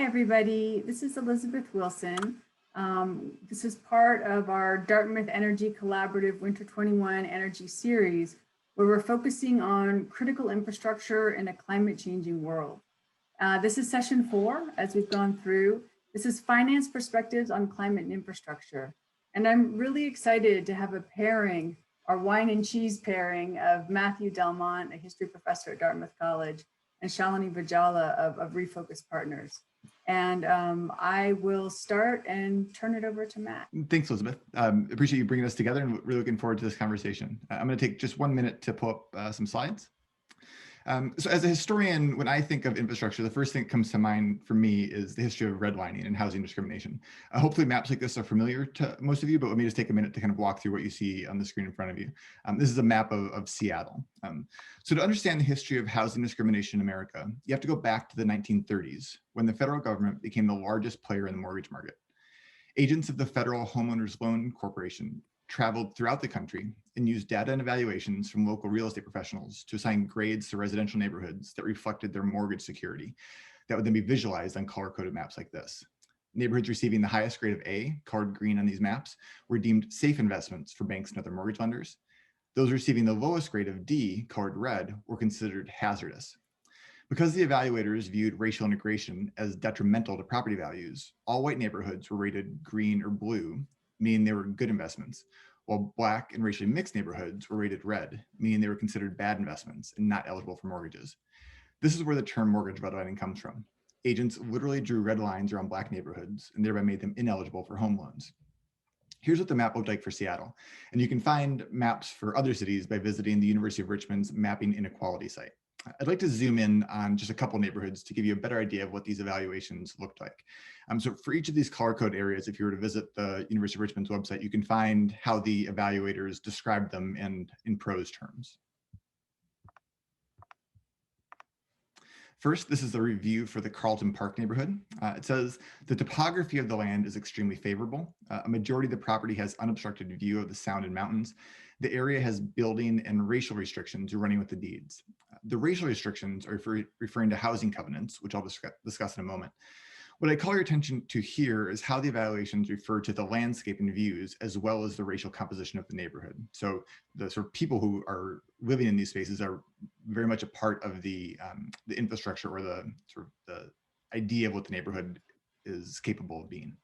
everybody. This is Elizabeth Wilson. This is part of our Dartmouth Energy Collaborative Winter 21 Energy Series, where we're focusing on critical infrastructure in a climate changing world. This is session 4, as we've gone through. This is Finance Perspectives on Climate and Infrastructure. And I'm really excited to have a pairing, our wine and cheese pairing of Matthew Delmont, a history professor at Dartmouth College, and Shalini Vajjhala of Refocus Partners. And I will start and turn it over to Matt. Thanks, Elizabeth. Appreciate you bringing us together and really looking forward to this conversation. I'm going to take just 1 minute to pull up some slides. So as a historian, when I think of infrastructure, the first thing that comes to mind for me is the history of redlining and housing discrimination. Hopefully maps like this are familiar to most of you, but let me just take a minute to kind of walk through what you see on the screen in front of you. This is a map of Seattle. So to understand the history of housing discrimination in America, you have to go back to the 1930s, when the federal government became the largest player in the mortgage market. Agents of the Federal Homeowners Loan Corporation traveled throughout the country and used data and evaluations from local real estate professionals to assign grades to residential neighborhoods that reflected their mortgage security that would then be visualized on color-coded maps like this. Neighborhoods receiving the highest grade of A, colored green on these maps, were deemed safe investments for banks and other mortgage lenders. Those receiving the lowest grade of D, colored red, were considered hazardous. Because the evaluators viewed racial integration as detrimental to property values, all white neighborhoods were rated green or blue, meaning they were good investments, while Black and racially mixed neighborhoods were rated red, meaning they were considered bad investments and not eligible for mortgages. This is where the term mortgage redlining comes from. Agents literally drew red lines around Black neighborhoods and thereby made them ineligible for home loans. Here's what the map looked like for Seattle. And you can find maps for other cities by visiting the University of Richmond's Mapping Inequality site. I'd like to zoom in on just a couple neighborhoods to give you a better idea of what these evaluations looked like. So for each of these color code areas, if you were to visit the University of Richmond's website, you can find how the evaluators described them in prose terms. First, this is the review for the Carleton Park neighborhood. It says the topography of the land is extremely favorable. A majority of the property has unobstructed view of the Sound and mountains. The area has building and racial restrictions running with the deeds. The racial restrictions are referring to housing covenants, which I'll discuss in a moment. What I call your attention to here is how the evaluations refer to the landscape and views, as well as the racial composition of the neighborhood. So the sort of people who are living in these spaces are very much a part of the infrastructure or the sort of the idea of what the neighborhood is capable of being.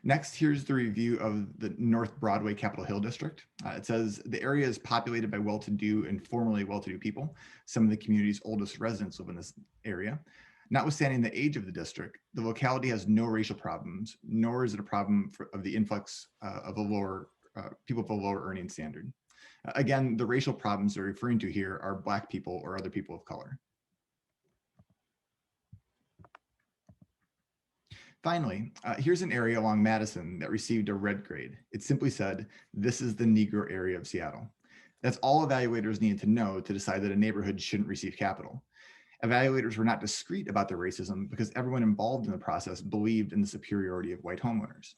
Next, here's the review of the North Broadway Capitol Hill district. It says the area is populated by well-to-do and formerly well-to-do people. Some of the community's oldest residents live in this area. Notwithstanding the age of the district, the locality has no racial problems, nor is it a problem of the influx of the lower people of a lower earning standard. Again, the racial problems they're referring to here are Black people or other people of color. Finally, here's an area along Madison that received a red grade. It simply said, this is the Negro area of Seattle. That's all evaluators needed to know to decide that a neighborhood shouldn't receive capital. Evaluators were not discreet about their racism because everyone involved in the process believed in the superiority of white homeowners.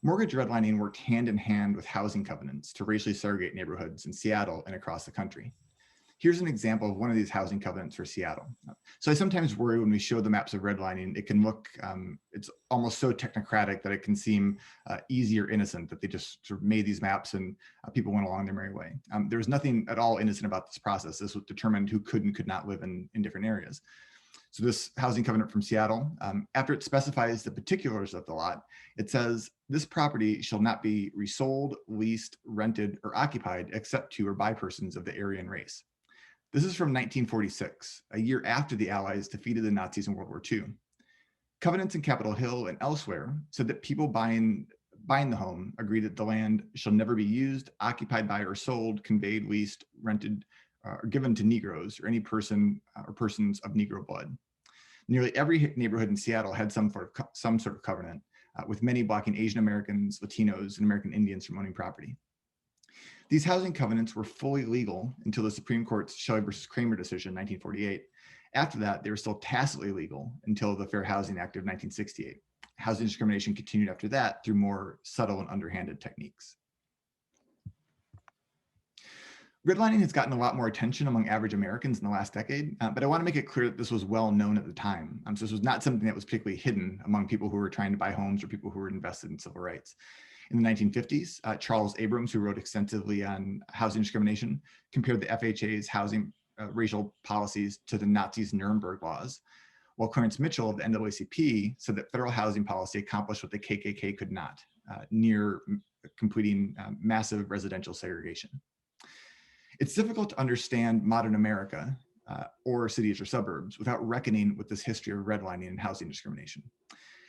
Mortgage redlining worked hand in hand with housing covenants to racially segregate neighborhoods in Seattle and across the country. Here's an example of one of these housing covenants for Seattle. So I sometimes worry when we show the maps of redlining, it can look, it's almost so technocratic that it can seem easy or innocent, that they just sort of made these maps and people went along their merry way. There was nothing at all innocent about this process. This was determined who could and could not live in different areas. So this housing covenant from Seattle, after it specifies the particulars of the lot, it says this property shall not be resold, leased, rented, or occupied except to or by persons of the Aryan race. This is from 1946, a year after the Allies defeated the Nazis in World War II. Covenants in Capitol Hill and elsewhere said that people buying the home agree that the land shall never be used, occupied by, or sold, conveyed, leased, rented, or given to Negroes or any person or persons of Negro blood. Nearly every neighborhood in Seattle had some sort of covenant, with many blocking Asian Americans, Latinos, and American Indians from owning property. These housing covenants were fully legal until the Supreme Court's Shelley versus Kramer decision in 1948. After that, they were still tacitly legal until the Fair Housing Act of 1968. Housing discrimination continued after that through more subtle and underhanded techniques. Redlining has gotten a lot more attention among average Americans in the last decade, but I want to make it clear that this was well known at the time. So this was not something that was particularly hidden among people who were trying to buy homes or people who were invested in civil rights. In the 1950s, Charles Abrams, who wrote extensively on housing discrimination, compared the FHA's housing racial policies to the Nazis' Nuremberg laws, while Clarence Mitchell of the NAACP said that federal housing policy accomplished what the KKK could not, near completing massive residential segregation. It's difficult to understand modern America or cities or suburbs without reckoning with this history of redlining and housing discrimination.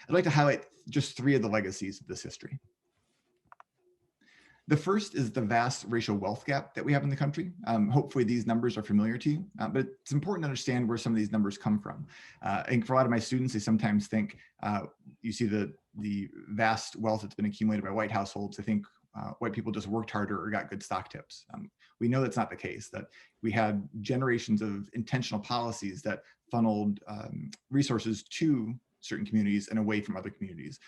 I'd like to highlight just 3 of the legacies of this history. The first is the vast racial wealth gap that we have in the country. Hopefully these numbers are familiar to you, but it's important to understand where some of these numbers come from. I think for a lot of my students, they sometimes think you see the vast wealth that's been accumulated by white households. They think white people just worked harder or got good stock tips. We know that's not the case, that we had generations of intentional policies that funneled resources to certain communities and away from other communities.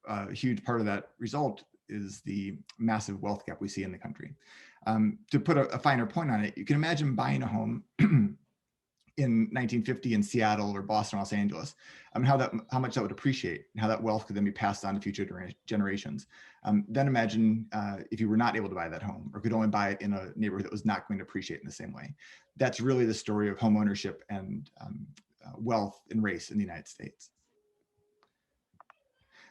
A huge part of that result is the massive wealth gap we see in the country. To put a finer point on it, you can imagine buying a home in 1950 in Seattle or Boston, Los Angeles, how much that would appreciate and how that wealth could then be passed on to future generations. Then imagine if you were not able to buy that home or could only buy it in a neighborhood that was not going to appreciate in the same way. That's really the story of home ownership and wealth and race in the United States.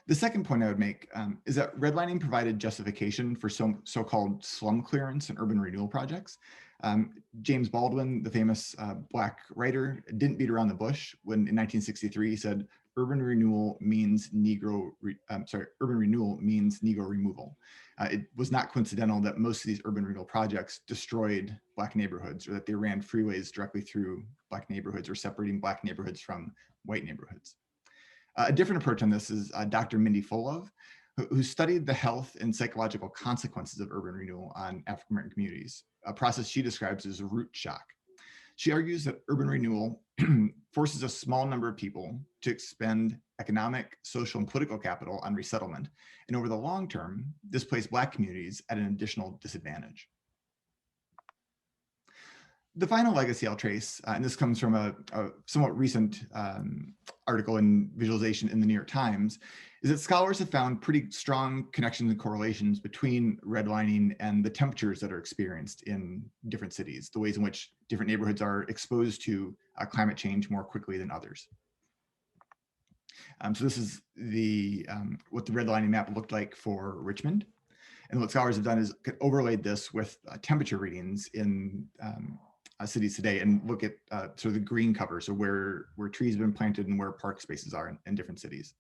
The second point I would make is that redlining provided justification for so-called slum clearance and urban renewal projects. James Baldwin, the famous Black writer, didn't beat around the bush when in 1963 he said, urban renewal means Negro removal. It was not coincidental that most of these urban renewal projects destroyed Black neighborhoods or that they ran freeways directly through Black neighborhoods or separating Black neighborhoods from white neighborhoods. A different approach on this is Dr. Mindy Fullove, who studied the health and psychological consequences of urban renewal on African American communities, a process she describes as root shock. She argues that urban renewal forces a small number of people to expend economic, social, and political capital on resettlement, and over the long term, displace Black communities at an additional disadvantage. The final legacy I'll trace, and this comes from a somewhat recent article in Visualization in the New York Times, is that scholars have found pretty strong connections and correlations between redlining and the temperatures that are experienced in different cities, the ways in which different neighborhoods are exposed to climate change more quickly than others. So this is what the redlining map looked like for Richmond. And what scholars have done is overlaid this with temperature readings in cities today and look at sort of the green cover, so where trees have been planted and where park spaces are in different cities.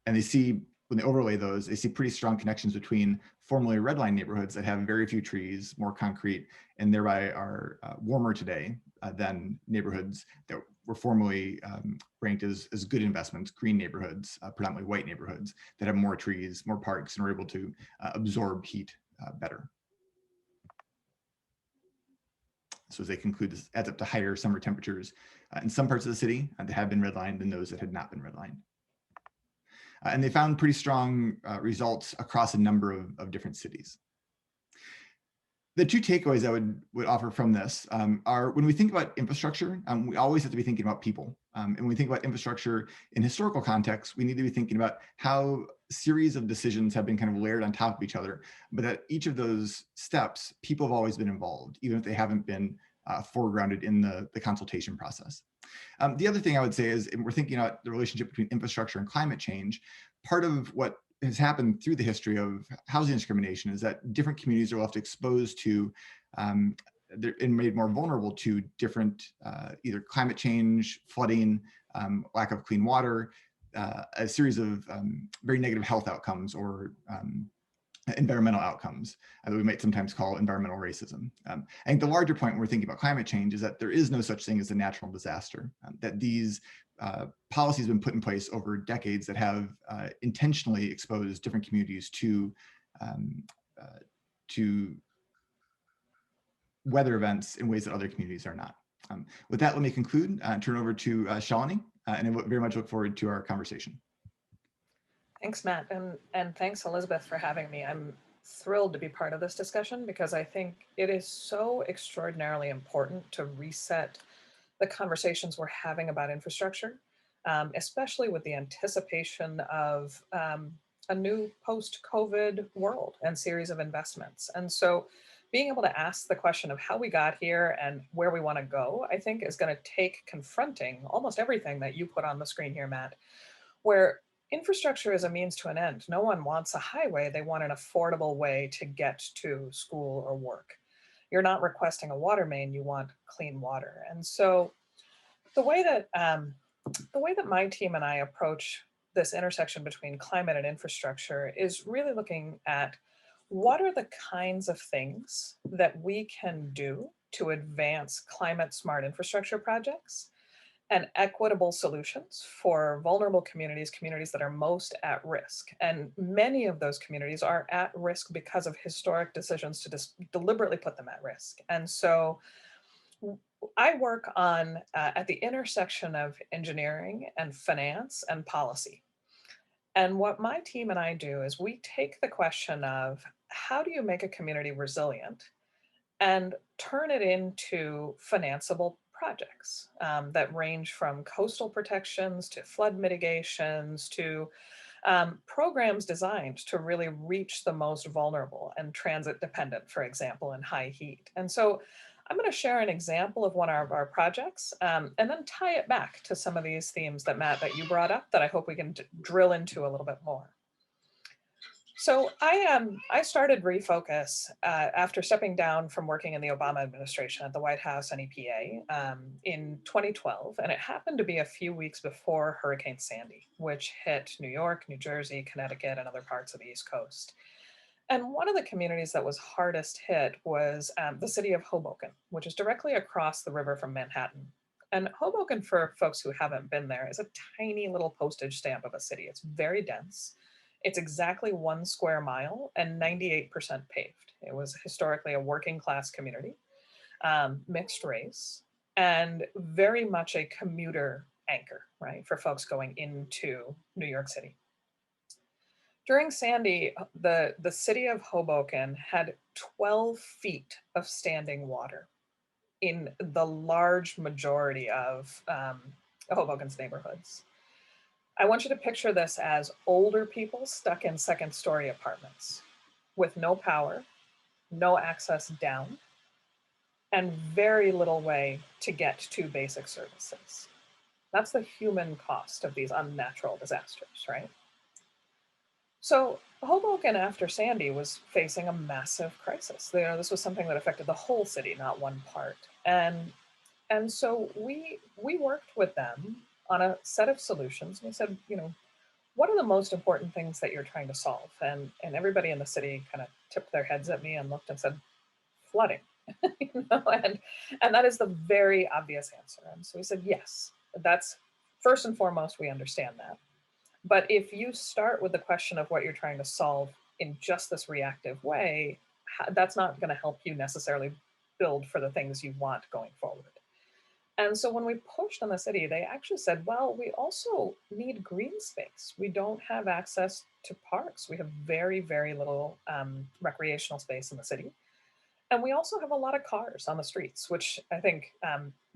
And they see, when they overlay those, they see pretty strong connections between formerly redlined neighborhoods that have very few trees, more concrete, and thereby are warmer today than neighborhoods that were formerly ranked as good investments, green neighborhoods, predominantly white neighborhoods that have more trees, more parks, and are able to absorb heat better. So as they conclude, this adds up to higher summer temperatures in some parts of the city that have been redlined than those that had not been redlined. And they found pretty strong results across a number of different cities. The 2 takeaways I would offer from this are, when we think about infrastructure, we always have to be thinking about people. And when we think about infrastructure in historical context, we need to be thinking about how a series of decisions have been kind of layered on top of each other, but at each of those steps, people have always been involved, even if they haven't been foregrounded in the consultation process. The other thing I would say is, if we're thinking about the relationship between infrastructure and climate change, part of what has happened through the history of housing discrimination is that different communities are left exposed to and made more vulnerable to different either climate change, flooding, lack of clean water, a series of very negative health outcomes or environmental outcomes that we might sometimes call environmental racism. I think the larger point when we're thinking about climate change is that there is no such thing as a natural disaster, that these policies have been put in place over decades that have intentionally exposed different communities to weather events in ways that other communities are not. With that, let me conclude and turn over to Shalini, and I very much look forward to our conversation. Thanks, Matt, and thanks, Elizabeth, for having me. I'm thrilled to be part of this discussion because I think it is so extraordinarily important to reset the conversations we're having about infrastructure, especially with the anticipation of a new post-COVID world and series of investments. And so being able to ask the question of how we got here and where we want to go, I think is going to take confronting almost everything that you put on the screen here, Matt, where infrastructure is a means to an end. No one wants a highway, they want an affordable way to get to school or work. You're not requesting a water main, you want clean water. And so the way that my team and I approach this intersection between climate and infrastructure is really looking at what are the kinds of things that we can do to advance climate smart infrastructure projects and equitable solutions for vulnerable communities, communities that are most at risk. And many of those communities are at risk because of historic decisions to deliberately put them at risk. And so I work on at the intersection of engineering and finance and policy. And what my team and I do is we take the question of how do you make a community resilient and turn it into financeable projects that range from coastal protections to flood mitigations to programs designed to really reach the most vulnerable and transit dependent, for example, in high heat. And so I'm going to share an example of one of our projects and then tie it back to some of these themes that Matt, that you brought up that I hope we can drill into a little bit more. So I started Refocus after stepping down from working in the Obama administration at the White House and EPA in 2012. And it happened to be a few weeks before Hurricane Sandy, which hit New York, New Jersey, Connecticut, and other parts of the East Coast. And one of the communities that was hardest hit was the city of Hoboken, which is directly across the river from Manhattan. And Hoboken, for folks who haven't been there, is a tiny little postage stamp of a city. It's very dense. It's exactly 1 square mile and 98% paved. It was historically a working class community, mixed race, and very much a commuter anchor, right, for folks going into New York City. During Sandy, the city of Hoboken had 12 feet of standing water in the large majority of Hoboken's neighborhoods. I want you to picture this as older people stuck in second-story apartments with no power, no access down, and very little way to get to basic services. That's the human cost of these unnatural disasters, right? So Hoboken after Sandy was facing a massive crisis. This was something that affected the whole city, not one part. And so we worked with them on a set of solutions. We said, what are the most important things that you're trying to solve? And everybody in the city kind of tipped their heads at me and looked and said, flooding. And that is the very obvious answer. And so we said, yes, that's first and foremost, we understand that. But if you start with the question of what you're trying to solve in just this reactive way, that's not going to help you necessarily build for the things you want going forward. And so when we pushed on the city, they actually said, well, we also need green space. We don't have access to parks. We have very, very little recreational space in the city. And we also have a lot of cars on the streets, which I think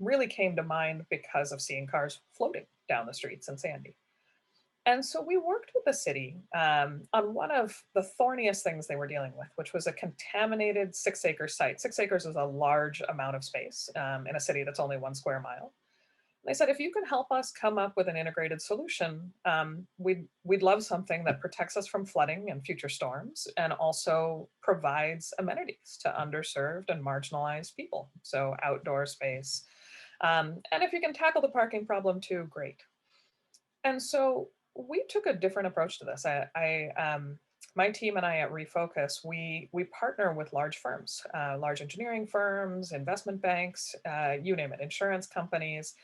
really came to mind because of seeing cars floating down the streets in Sandy. And so we worked with the city on one of the thorniest things they were dealing with, which was a contaminated 6-acre site. 6 acres is a large amount of space in a city that's only 1 square mile. And they said, if you can help us come up with an integrated solution, we'd love something that protects us from flooding and future storms and also provides amenities to underserved and marginalized people. So outdoor space. And if you can tackle the parking problem too, great. And so we took a different approach to this. My team and I at Refocus, we partner with large firms, large engineering firms, investment banks, you name it, insurance companies,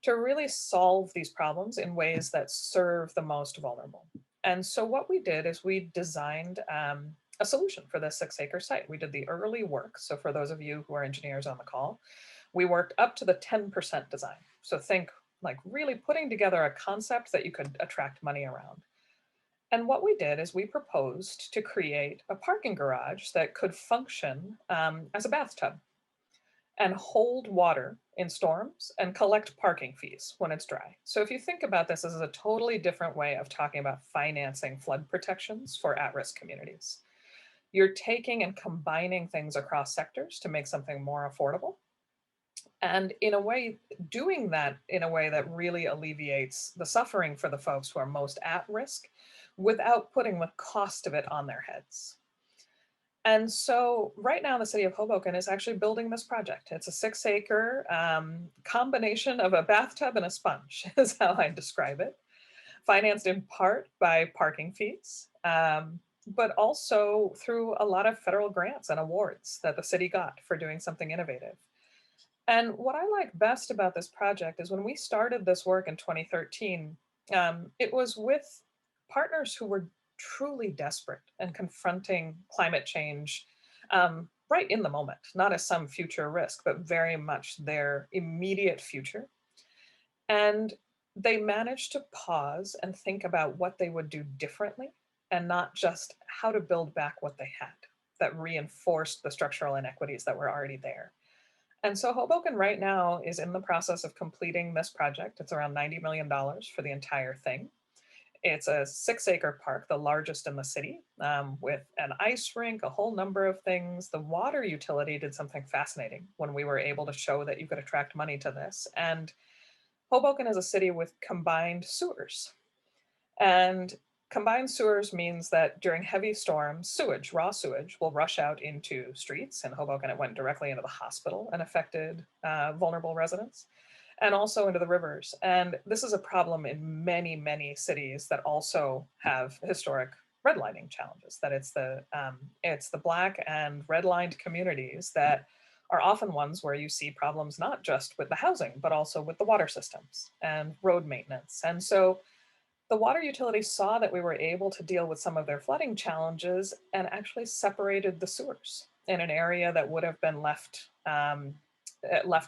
to really solve these problems in ways that serve the most vulnerable. And so what we did is we designed a solution for this 6-acre site. We did the early work. So for those of you who are engineers on the call, we worked up to the 10% design. So think like really putting together a concept that you could attract money around. And what we did is we proposed to create a parking garage that could function as a bathtub and hold water in storms and collect parking fees when it's dry. So if you think about this as a totally different way of talking about financing flood protections for at-risk communities. You're taking and combining things across sectors to make something more affordable. And in a way, doing that in a way that really alleviates the suffering for the folks who are most at risk without putting the cost of it on their heads. And so right now the city of Hoboken is actually building this project. It's a 6-acre combination of a bathtub and a sponge is how I describe it. Financed in part by parking fees, but also through a lot of federal grants and awards that the city got for doing something innovative. And what I like best about this project is when we started this work in 2013, it was with partners who were truly desperate and confronting climate change right in the moment, not as some future risk, but very much their immediate future. And they managed to pause and think about what they would do differently and not just how to build back what they had that reinforced the structural inequities that were already there. And so Hoboken right now is in the process of completing this project. It's around $90 million for the entire thing. It's a 6-acre park, the largest in the city, with an ice rink, a whole number of things. The water utility did something fascinating when we were able to show that you could attract money to this. And Hoboken is a city with combined sewers. And combined sewers means that during heavy storms, sewage, raw sewage, will rush out into streets. In Hoboken, it went directly into the hospital and affected vulnerable residents, and also into the rivers. And this is a problem in many, many cities that also have historic redlining challenges, that it's the Black and redlined communities that are often ones where you see problems not just with the housing, but also with the water systems and road maintenance. And so the water utility saw that we were able to deal with some of their flooding challenges and actually separated the sewers in an area that would have been left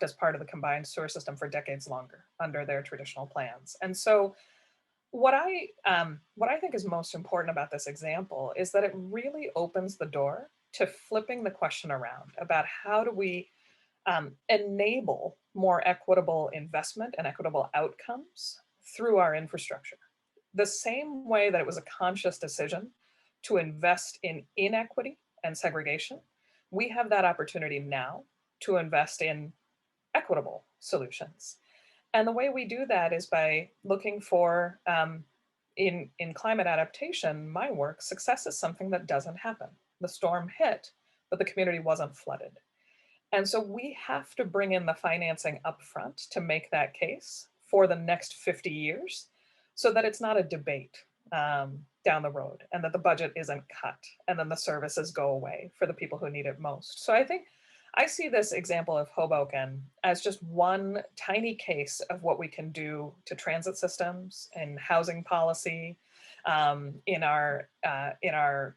as part of the combined sewer system for decades longer under their traditional plans. And so what I think is most important about this example is that it really opens the door to flipping the question around about how do we enable more equitable investment and equitable outcomes through our infrastructure. The same way that it was a conscious decision to invest in inequity and segregation, we have that opportunity now to invest in equitable solutions. And the way we do that is by looking for, in climate adaptation, my work, success is something that doesn't happen. The storm hit, but the community wasn't flooded. And so we have to bring in the financing upfront to make that case for the next 50 years so that it's not a debate down the road and that the budget isn't cut and then the services go away for the people who need it most. So I think I see this example of Hoboken as just one tiny case of what we can do to transit systems and housing policy, in our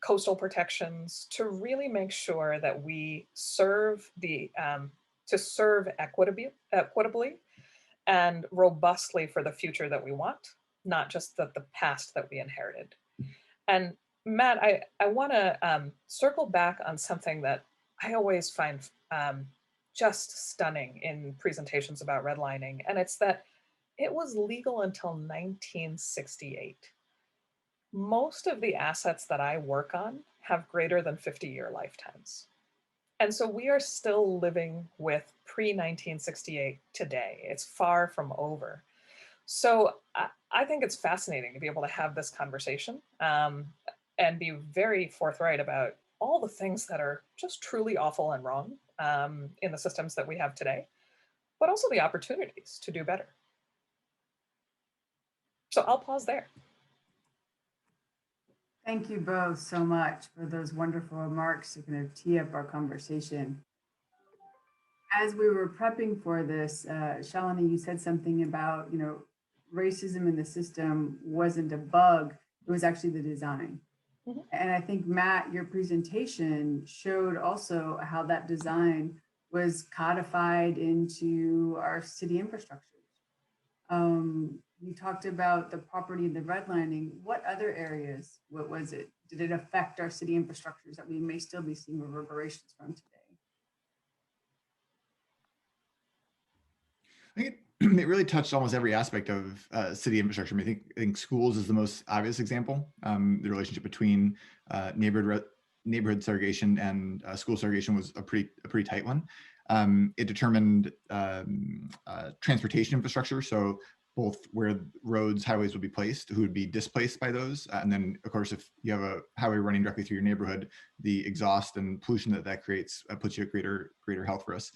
coastal protections, to really make sure that we serve equitably and robustly for the future that we want, not just the past that we inherited. And Matt, I want to circle back on something that I always find just stunning in presentations about redlining, and it's that it was legal until 1968. Most of the assets that I work on have greater than 50-year lifetimes. And so we are still living with pre-1968 today. It's far from over. So I think it's fascinating to be able to have this conversation and be very forthright about all the things that are just truly awful and wrong in the systems that we have today, but also the opportunities to do better. So I'll pause there. Thank you both so much for those wonderful remarks to kind of tee up our conversation. As we were prepping for this, Shalini, you said something about, racism in the system wasn't a bug, it was actually the design. Mm-hmm. And I think, Matt, your presentation showed also how that design was codified into our city infrastructure. You talked about the property and the redlining. What other areas, what was it? Did it affect our city infrastructures that we may still be seeing reverberations from today? I think it really touched almost every aspect of city infrastructure. I think schools is the most obvious example. The relationship between neighborhood segregation and school segregation was a pretty tight one. It determined transportation infrastructure, so both where roads, highways would be placed, who would be displaced by those, and then of course if you have a highway running directly through your neighborhood, the exhaust and pollution that creates puts you at greater health risks.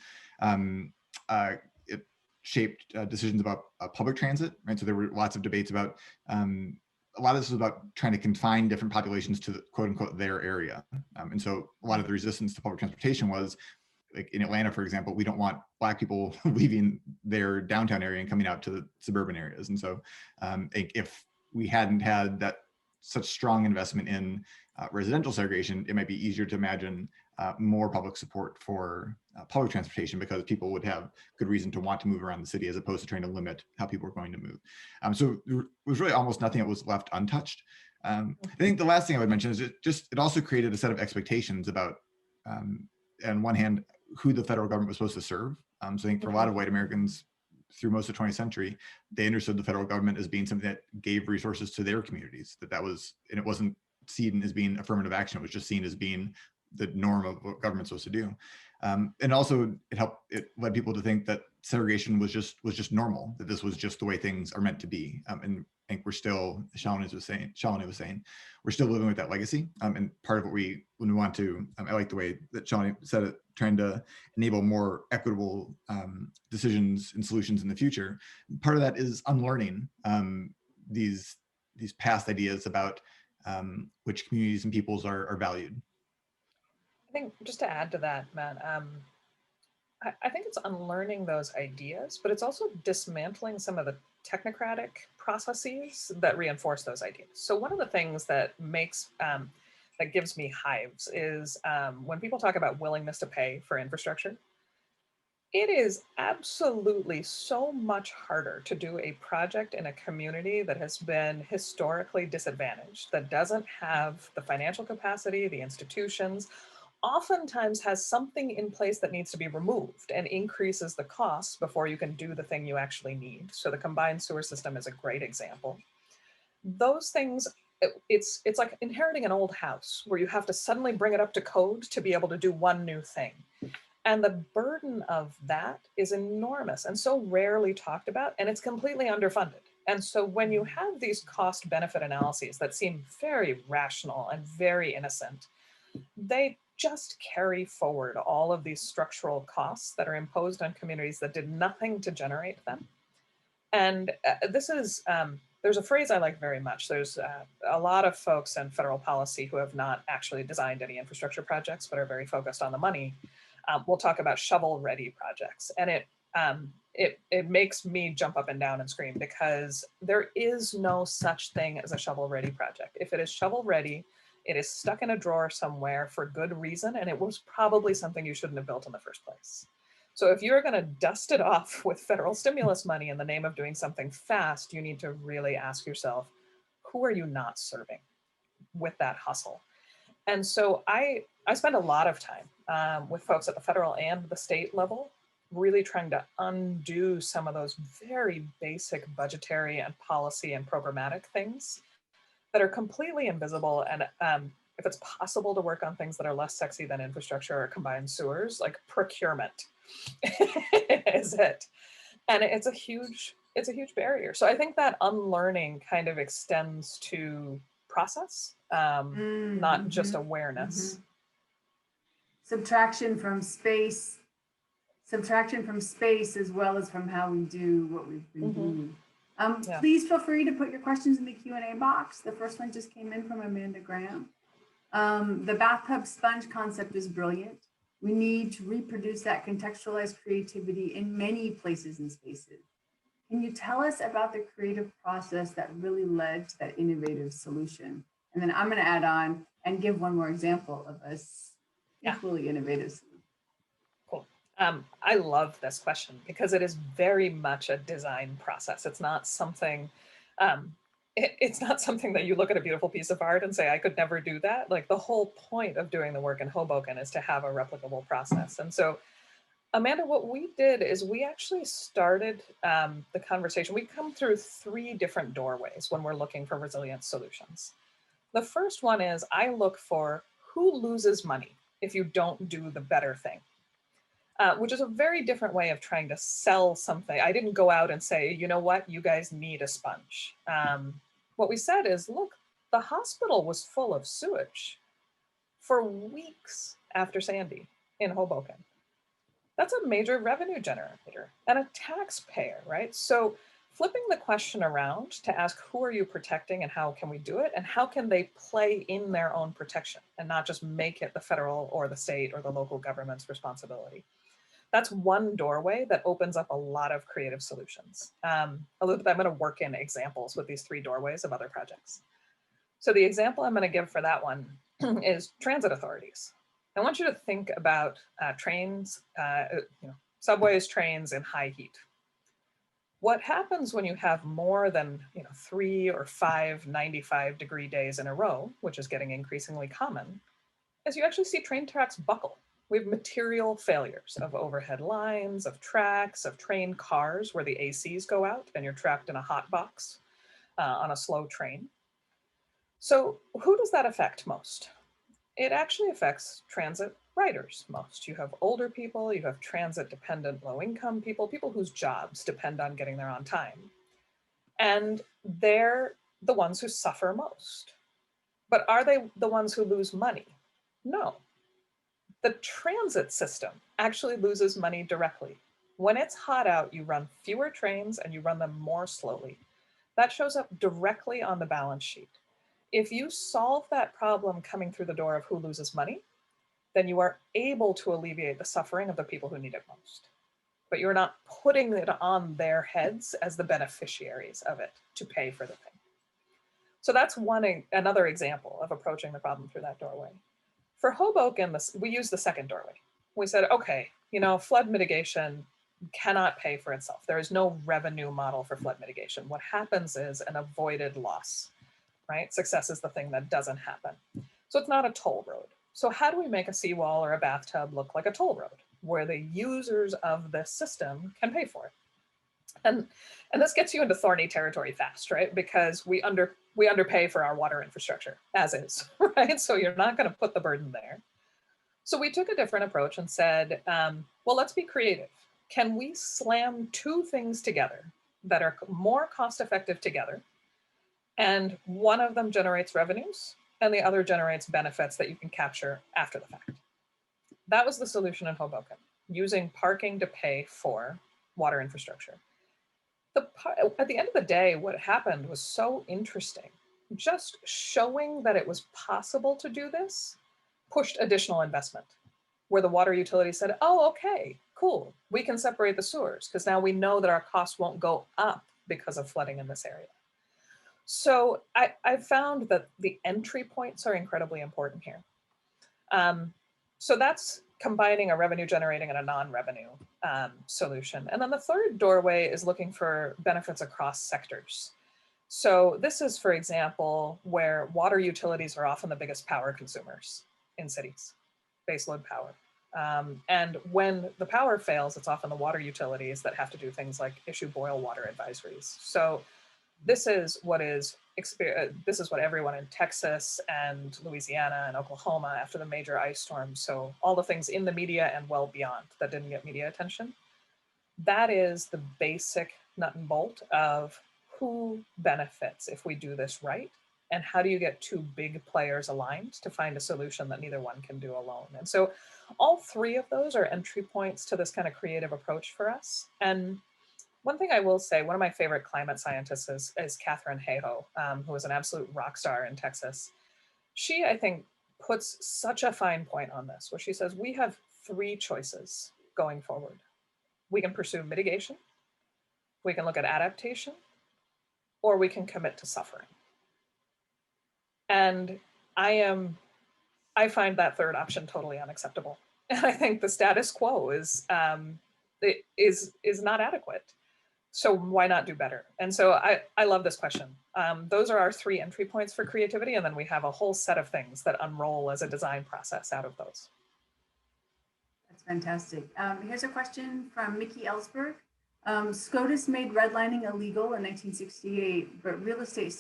It shaped decisions about public transit, right? So there were lots of debates about a lot of this was about trying to confine different populations to the, quote unquote their area, and so a lot of the resistance to public transportation was, like in Atlanta, for example, we don't want Black people leaving their downtown area and coming out to the suburban areas. And so if we hadn't had that such strong investment in residential segregation, it might be easier to imagine more public support for public transportation, because people would have good reason to want to move around the city as opposed to trying to limit how people are going to move. So there was really almost nothing that was left untouched. I think the last thing I would mention is it also created a set of expectations about, on one hand, who the federal government was supposed to serve. So I think for a lot of white Americans through most of the 20th century, they understood the federal government as being something that gave resources to their communities, that was, and it wasn't seen as being affirmative action, it was just seen as being the norm of what government's supposed to do. And also it led people to think that segregation was just normal, that this was just the way things are meant to be. And I think we're still, Shalini was saying, we're still living with that legacy. And part of what when we want to, I like the way that Shalini said it, trying to enable more equitable decisions and solutions in the future. Part of that is unlearning these past ideas about which communities and peoples are valued. I think just to add to that, Matt, I think it's unlearning those ideas, but it's also dismantling some of the technocratic processes that reinforce those ideas. So one of the things that makes that gives me hives is when people talk about willingness to pay for infrastructure. It is absolutely so much harder to do a project in a community that has been historically disadvantaged, that doesn't have the financial capacity, the institutions, oftentimes has something in place that needs to be removed and increases the costs before you can do the thing you actually need. So the combined sewer system is a great example. Those things, it's like inheriting an old house where you have to suddenly bring it up to code to be able to do one new thing. And the burden of that is enormous and so rarely talked about, and it's completely underfunded. And so when you have these cost benefit analyses that seem very rational and very innocent, they just carry forward all of these structural costs that are imposed on communities that did nothing to generate them. And this is, there's a phrase I like very much. There's a lot of folks in federal policy who have not actually designed any infrastructure projects, but are very focused on the money. We'll talk about shovel-ready projects. And it makes me jump up and down and scream, because there is no such thing as a shovel-ready project. If it is shovel-ready, it is stuck in a drawer somewhere for good reason, and it was probably something you shouldn't have built in the first place. So if you're going to dust it off with federal stimulus money in the name of doing something fast, you need to really ask yourself, who are you not serving with that hustle? And so I spend a lot of time with folks at the federal and the state level, really trying to undo some of those very basic budgetary and policy and programmatic things that are completely invisible. And if it's possible to work on things that are less sexy than infrastructure or combined sewers, like procurement is it. And it's a huge barrier. So I think that unlearning kind of extends to process, not just awareness. Subtraction from space as well as from how we do what we've been doing. Please feel free to put your questions in the Q&A box. The first one just came in from Amanda Graham. The bathtub sponge concept is brilliant. We need to reproduce that contextualized creativity in many places and spaces. Can you tell us about the creative process that really led to that innovative solution? And then I'm going to add on and give one more example of a equally innovative solution. Cool. I love this question because it is very much a design process. It's not something, it's not something that you look at a beautiful piece of art and say, I could never do that. Like the whole point of doing the work in Hoboken is to have a replicable process. And so, Amanda, what we did is we actually started the conversation. We come through 3 different doorways when we're looking for resilience solutions. The first one is I look for who loses money if you don't do the better thing. Which is a very different way of trying to sell something. I didn't go out and say, you know what, you guys need a sponge. What we said is, look, the hospital was full of sewage for weeks after Sandy in Hoboken. That's a major revenue generator and a taxpayer, right? So flipping the question around to ask who are you protecting and how can we do it and how can they play in their own protection and not just make it the federal or the state or the local government's responsibility. That's one doorway that opens up a lot of creative solutions. Elizabeth, I'm going to work in examples with these 3 doorways of other projects. So the example I'm going to give for that one is transit authorities. I want you to think about trains, subways, trains in high heat. What happens when you have more than 3 or 5 95-degree days in a row, which is getting increasingly common, is you actually see train tracks buckle. We have material failures of overhead lines, of tracks, of train cars where the ACs go out and you're trapped in a hot box on a slow train. So who does that affect most? It actually affects transit riders most. You have older people, you have transit dependent low income people, people whose jobs depend on getting there on time. And they're the ones who suffer most. But are they the ones who lose money? No. The transit system actually loses money directly. When it's hot out, you run fewer trains and you run them more slowly. That shows up directly on the balance sheet. If you solve that problem coming through the door of who loses money, then you are able to alleviate the suffering of the people who need it most. But you're not putting it on their heads as the beneficiaries of it to pay for the thing. So that's another example of approaching the problem through that doorway. For Hoboken, we used the second doorway. We said, okay, flood mitigation cannot pay for itself. There is no revenue model for flood mitigation. What happens is an avoided loss, right? Success is the thing that doesn't happen. So it's not a toll road. So how do we make a seawall or a bathtub look like a toll road where the users of this system can pay for it? And this gets you into thorny territory fast, right? Because we underpay for our water infrastructure as is, right? So you're not going to put the burden there. So we took a different approach and said, well, let's be creative. Can we slam 2 things together that are more cost effective together? And one of them generates revenues and the other generates benefits that you can capture after the fact. That was the solution in Hoboken, using parking to pay for water infrastructure. At the end of the day, what happened was so interesting. Just showing that it was possible to do this pushed additional investment, where the water utility said, oh, okay, cool. We can separate the sewers because now we know that our costs won't go up because of flooding in this area. So I found that the entry points are incredibly important here. So that's combining a revenue generating and a non-revenue solution. And then the third doorway is looking for benefits across sectors. So this is, for example, where water utilities are often the biggest power consumers in cities, baseload power. And when the power fails, it's often the water utilities that have to do things like issue boil water advisories. So this is what everyone in Texas and Louisiana and Oklahoma after the major ice storms. So all the things in the media and well beyond that didn't get media attention. That is the basic nut and bolt of who benefits if we do this right, and how do you get 2 big players aligned to find a solution that neither one can do alone. And so all 3 of those are entry points to this kind of creative approach for us. And one thing I will say, one of my favorite climate scientists is Katherine Hayhoe, who is an absolute rock star in Texas. She, I think, puts such a fine point on this, where she says, we have 3 choices going forward. We can pursue mitigation, we can look at adaptation, or we can commit to suffering. And I find that third option totally unacceptable. And I think the status quo is not adequate. So why not do better? And so I love this question. Those are our 3 entry points for creativity. And then we have a whole set of things that unroll as a design process out of those. That's fantastic. Here's a question from Mickey Ellsberg. SCOTUS made redlining illegal in 1968, but real estate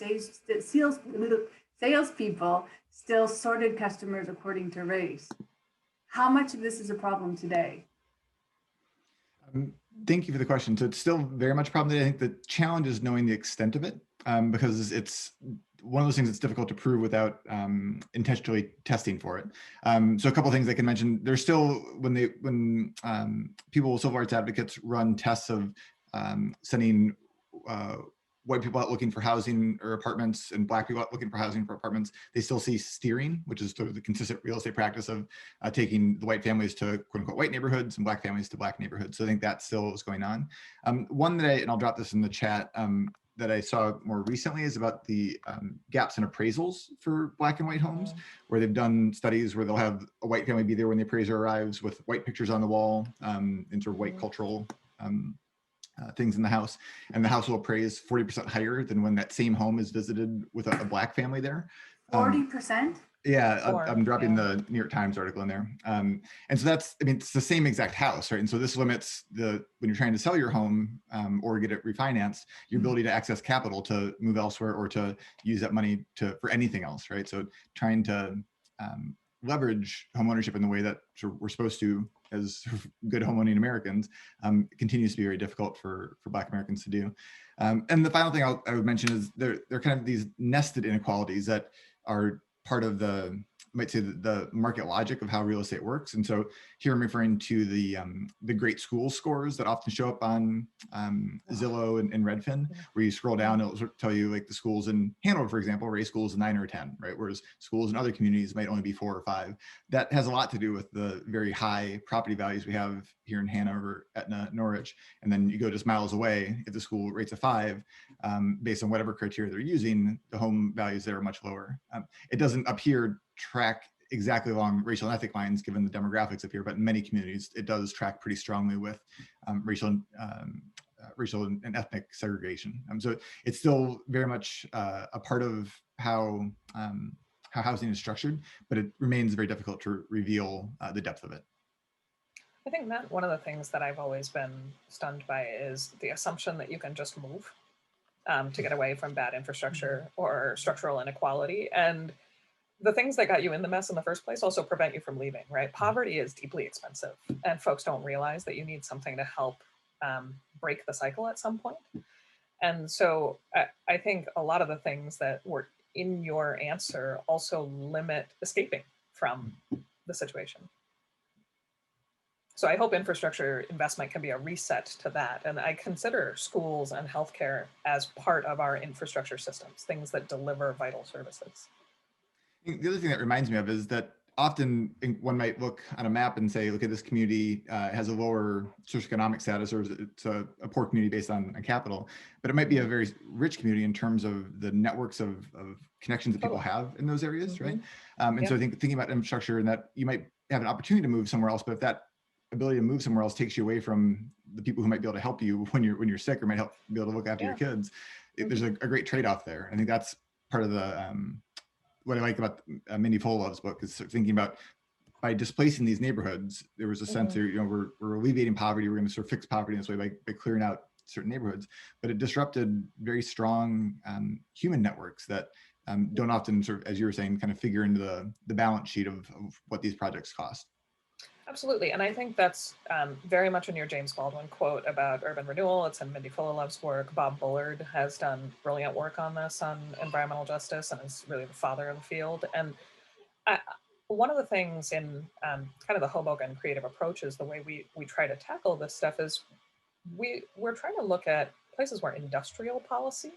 salespeople still sorted customers according to race. How much of this is a problem today? Thank you for the question. So it's still very much a problem today. I think the challenge is knowing the extent of it, because it's one of those things that's difficult to prove without intentionally testing for it. So a couple of things I can mention. There's still, when people, civil rights advocates, run tests of sending white people out looking for housing or apartments and Black people out looking for housing for apartments, they still see steering, which is sort of the consistent real estate practice of taking the white families to quote unquote white neighborhoods and Black families to Black neighborhoods. So I think that still is going on. One that and I'll drop this in the chat, that I saw more recently is about the gaps in appraisals for Black and white homes, where they've done studies where they'll have a white family be there when the appraiser arrives with white pictures on the wall and sort of white cultural things in the house, and the house will appraise 40% higher than when that same home is visited with a Black family there. 40%? Yeah, I'm dropping the New York Times article in there. And so that's, I mean, it's the same exact house, right? And so this limits when you're trying to sell your home or get it refinanced, your ability to access capital to move elsewhere or to use that money for anything else, right? So trying to leverage homeownership in the way that we're supposed to as good homeowning Americans continues to be very difficult for Black Americans to do. And the final thing I would mention is there are kind of these nested inequalities that are part of the market logic of how real estate works. And so here I'm referring to the great school scores that often show up on Zillow and Redfin, where you scroll down, it'll tell you like the schools in Hanover, for example, rate schools 9 or 10, right? Whereas schools in other communities might only be 4 or 5. That has a lot to do with the very high property values we have here in Hanover, Etna, Norwich. And then you go just miles away, if the school rates a 5, based on whatever criteria they're using, the home values there are much lower. It doesn't up here track exactly along racial and ethnic lines given the demographics up here, but in many communities it does track pretty strongly with racial and ethnic segregation. So it's still very much a part of how housing is structured, but it remains very difficult to reveal the depth of it. I think, Matt, one of the things that I've always been stunned by is the assumption that you can just move to get away from bad infrastructure or structural inequality. And the things that got you in the mess in the first place also prevent you from leaving, right? Poverty is deeply expensive, and folks don't realize that you need something to help break the cycle at some point. And so I think a lot of the things that were in your answer also limit escaping from the situation. So I hope infrastructure investment can be a reset to that. And I consider schools and healthcare as part of our infrastructure systems, things that deliver vital services. The other thing that reminds me of is that often one might look on a map and say, look at this community has a lower socioeconomic status, or it's a poor community based on capital, but it might be a very rich community in terms of the networks of connections that people have in those areas, right? And so I think thinking about infrastructure and that you might have an opportunity to move somewhere else, but if that ability to move somewhere else takes you away from the people who might be able to help you when you're sick or might help be able to look after your kids, there's a great trade-off there. I think that's part of the what I like about Mindy Folove's book is thinking about by displacing these neighborhoods, there was a sense that, we're alleviating poverty. We're going to sort of fix poverty in this way by clearing out certain neighborhoods, but it disrupted very strong human networks that don't often sort of, as you were saying, kind of figure into the balance sheet of what these projects cost. Absolutely. And I think that's very much in your James Baldwin quote about urban renewal. It's in Mindy Folove's work. Bob Bullard has done brilliant work on this, on environmental justice, and is really the father of the field. And one of the things in kind of the Hoboken creative approach is the way we try to tackle this stuff is we're trying to look at places where industrial policy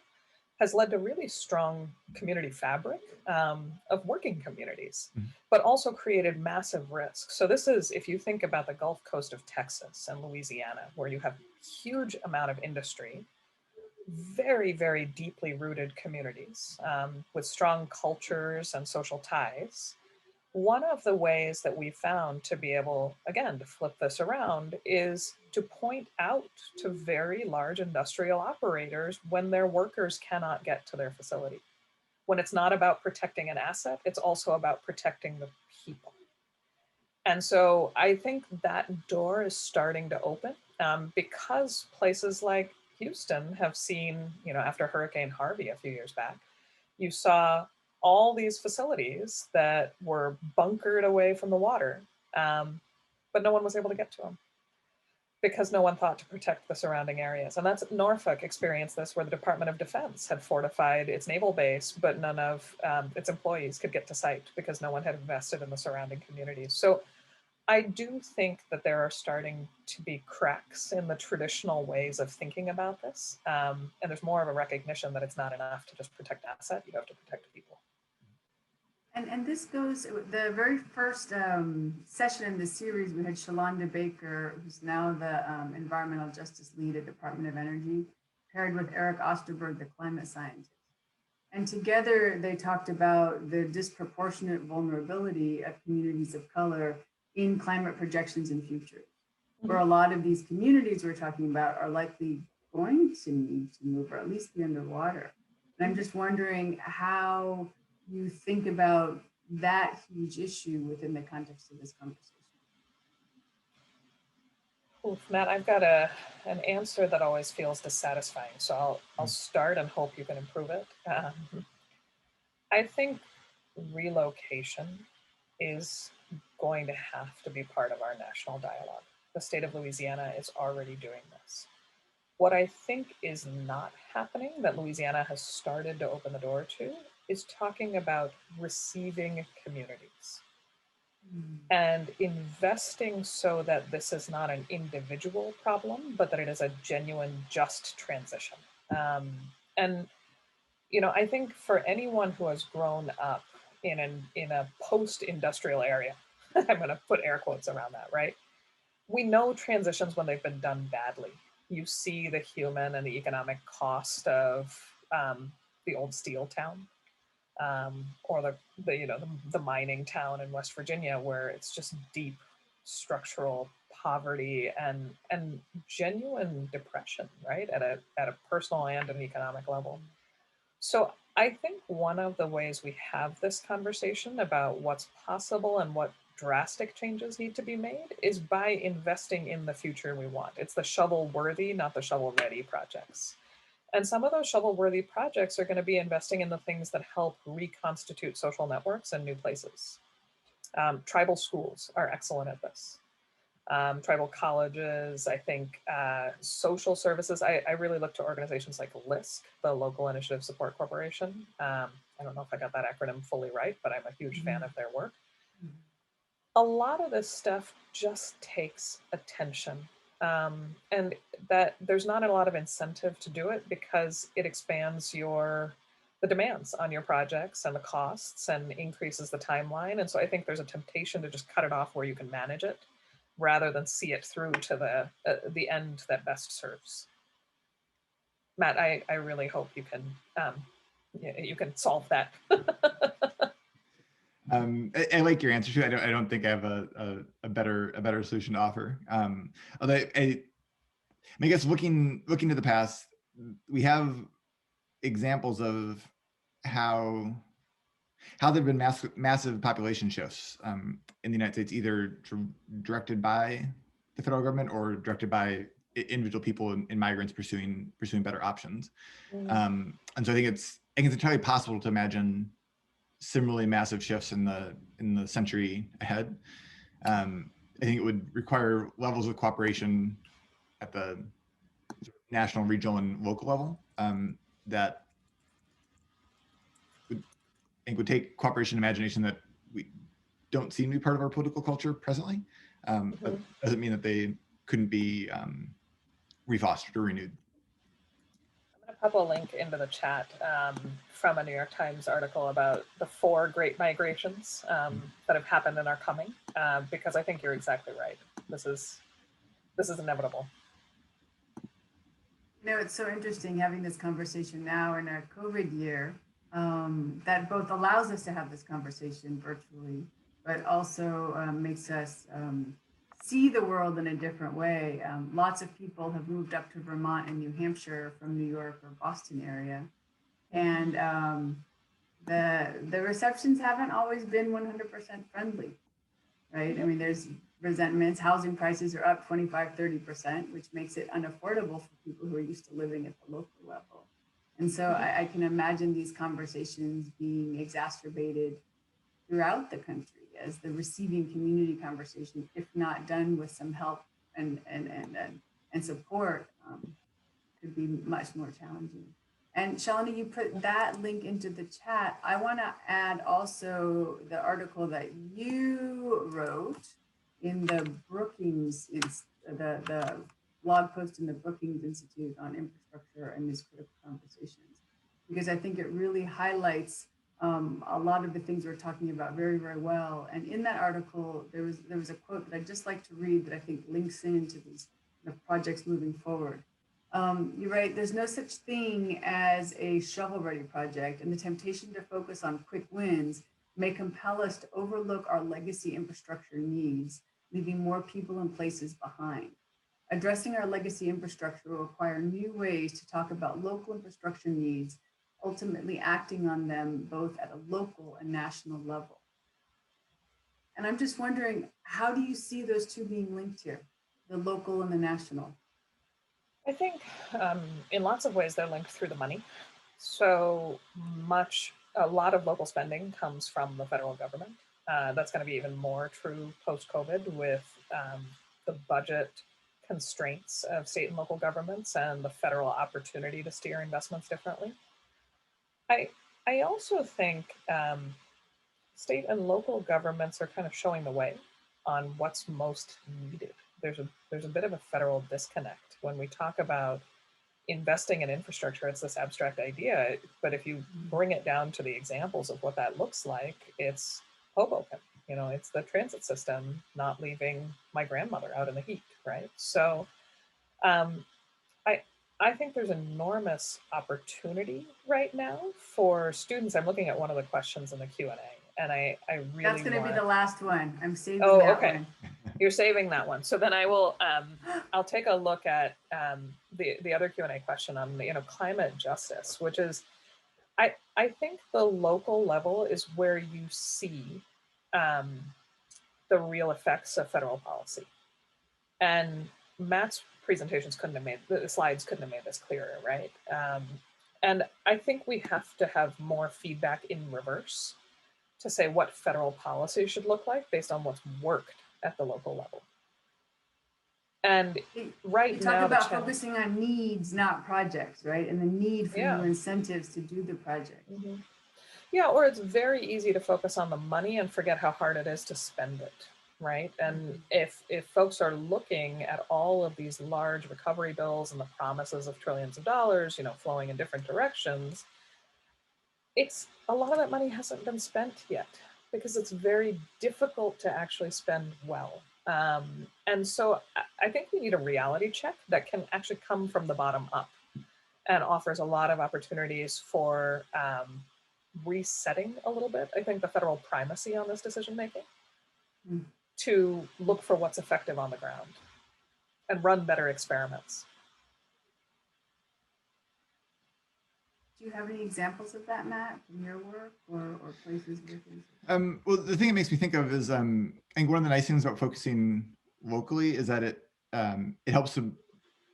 has led to really strong community fabric of working communities, but also created massive risks. So this is, if you think about the Gulf Coast of Texas and Louisiana, where you have huge amount of industry, very, very deeply rooted communities with strong cultures and social ties, One of the ways that we found to be able, again, to flip this around is to point out to very large industrial operators when their workers cannot get to their facility. When it's not about protecting an asset, it's also about protecting the people. And so I think that door is starting to open because places like Houston have seen, after Hurricane Harvey a few years back, you saw all these facilities that were bunkered away from the water, but no one was able to get to them because no one thought to protect the surrounding areas. And that's Norfolk experienced this, where the Department of Defense had fortified its naval base, but none of its employees could get to site because no one had invested in the surrounding communities. So I do think that there are starting to be cracks in the traditional ways of thinking about this. And there's more of a recognition that it's not enough to just protect asset, you have to protect people. And this goes, the very first session in the series, we had Shalonda Baker, who's now the environmental justice lead at Department of Energy, paired with Eric Osterberg, the climate scientist. And together they talked about the disproportionate vulnerability of communities of color in climate projections in future, where a lot of these communities we're talking about are likely going to need to move or at least be underwater. And I'm just wondering how you think about that huge issue within the context of this conversation. Oof, Matt, I've got an answer that always feels dissatisfying, so I'll start and hope you can improve it. I think relocation is going to have to be part of our national dialogue. The state of Louisiana is already doing this. What I think is not happening, that Louisiana has started to open the door to, is talking about receiving communities and investing so that this is not an individual problem, but that it is a genuine, just transition. And I think for anyone who has grown up in a post-industrial area, I'm going to put air quotes around that, right? We know transitions when they've been done badly. You see the human and the economic cost of the old steel town, or the mining town in West Virginia, where it's just deep structural poverty and genuine depression, right, at a personal and an economic level. So I think one of the ways we have this conversation about what's possible and what drastic changes need to be made is by investing in the future we want. It's the shovel-worthy, not the shovel-ready projects. And some of those shovel-worthy projects are going to be investing in the things that help reconstitute social networks in new places. Tribal schools are excellent at this. Tribal colleges, I think social services. I really look to organizations like LISC, the Local Initiative Support Corporation. I don't know if I got that acronym fully right, but I'm a huge fan of their work. A lot of this stuff just takes attention. And that there's not a lot of incentive to do it because it expands the demands on your projects and the costs and increases the timeline. And so I think there's a temptation to just cut it off where you can manage it rather than see it through to the end that best serves. Matt, I really hope you can solve that. I like your answer too. I don't think I have a better solution to offer. Although I guess looking to the past, we have examples of how there've been massive population shifts in the United States, either directed by the federal government or directed by individual people and migrants pursuing better options. And so I think it's entirely possible to imagine similarly massive shifts in the century ahead. I think it would require levels of cooperation at the national, regional, and local level that would take cooperation and imagination that we don't seem to be part of our political culture presently, but doesn't mean that they couldn't be refostered or renewed. I'm going to pop a link into the chat from a New York Times article about the 4 great migrations that have happened and are coming, because I think you're exactly right. This is inevitable. It's so interesting having this conversation now in a COVID year that both allows us to have this conversation virtually, but also makes us see the world in a different way. Lots of people have moved up to Vermont and New Hampshire from New York or Boston area. And the receptions haven't always been 100% friendly, right? I mean, there's resentments. Housing prices are up 25, 30%, which makes it unaffordable for people who are used to living at the local level. And so I can imagine these conversations being exacerbated throughout the country as the receiving community conversation, if not done with some help and support, could be much more challenging. And Shalini, you put that link into the chat. I want to add also the article that you wrote in the Brookings, the blog post in the Brookings Institute on infrastructure and these critical conversations, because I think it really highlights a lot of the things we're talking about very, very well. And in that article, there was a quote that I'd just like to read that I think links into these projects moving forward. You write, there's no such thing as a shovel-ready project, and the temptation to focus on quick wins may compel us to overlook our legacy infrastructure needs, leaving more people and places behind. Addressing our legacy infrastructure will require new ways to talk about local infrastructure needs, ultimately acting on them both at a local and national level. And I'm just wondering, how do you see those two being linked here, the local and the national? I think in lots of ways they're linked through the money. So a lot of local spending comes from the federal government. That's going to be even more true post-COVID with the budget constraints of state and local governments and the federal opportunity to steer investments differently. I also think state and local governments are kind of showing the way on what's most needed. There's a bit of a federal disconnect when we talk about investing in infrastructure. It's this abstract idea, but if you bring it down to the examples of what that looks like, it's Hoboken. You know, it's the transit system not leaving my grandmother out in the heat, right? So I think there's enormous opportunity right now for students. I'm looking at one of the questions in the Q&A, and I really That's going to be the last one. I'm saving that one. You're saving that one. So then I will, I'll take a look at the other Q&A question on, climate justice, which is, I think the local level is where you see the real effects of federal policy. And Matt's presentations the slides couldn't have made this clearer, right? And I think we have to have more feedback in reverse to say what federal policy should look like based on what's worked at the local level. And right now, you talk about focusing on needs, not projects, right? And the need for new incentives to do the project. Mm-hmm. Yeah, or it's very easy to focus on the money and forget how hard it is to spend it, right? And if folks are looking at all of these large recovery bills and the promises of trillions of dollars, flowing in different directions, it's a lot of that money hasn't been spent yet because it's very difficult to actually spend well. And so I think we need a reality check that can actually come from the bottom up and offers a lot of opportunities for resetting a little bit, I think, the federal primacy on this decision making to look for what's effective on the ground and run better experiments. Do you have any examples of that, Matt, from your work or places where things? Well, the thing it makes me think of is, I think one of the nice things about focusing locally is that it helps to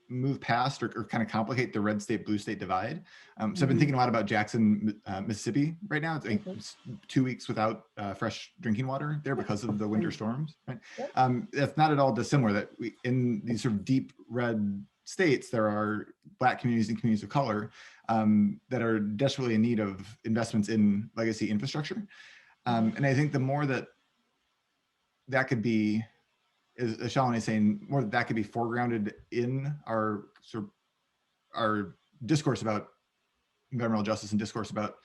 move past or kind of complicate the red state, blue state divide. So I've been thinking a lot about Jackson, Mississippi right now. It's 2 weeks without fresh drinking water there because of the winter storms. Right? That's not at all dissimilar that in these sort of deep red states, there are Black communities and communities of color that are desperately in need of investments in legacy infrastructure. And I think the more that could be, as Shalini is saying, more that could be foregrounded in our our discourse about environmental justice and discourse about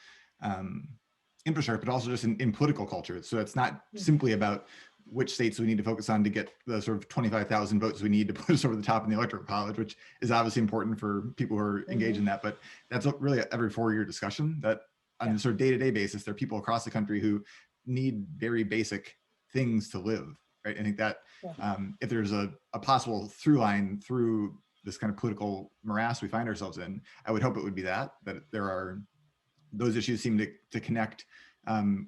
infrastructure, but also just in political culture. So it's not simply about which states we need to focus on to get the sort of 25,000 votes we need to put us over the top in the electoral college, which is obviously important for people who are engaged in that. But that's really every 4-year discussion that on a sort of day-to-day basis, there are people across the country who need very basic things to live, right? I think that Yeah. if there's a possible through line through this kind of political morass we find ourselves in, I would hope it would be that there are, those issues seem to connect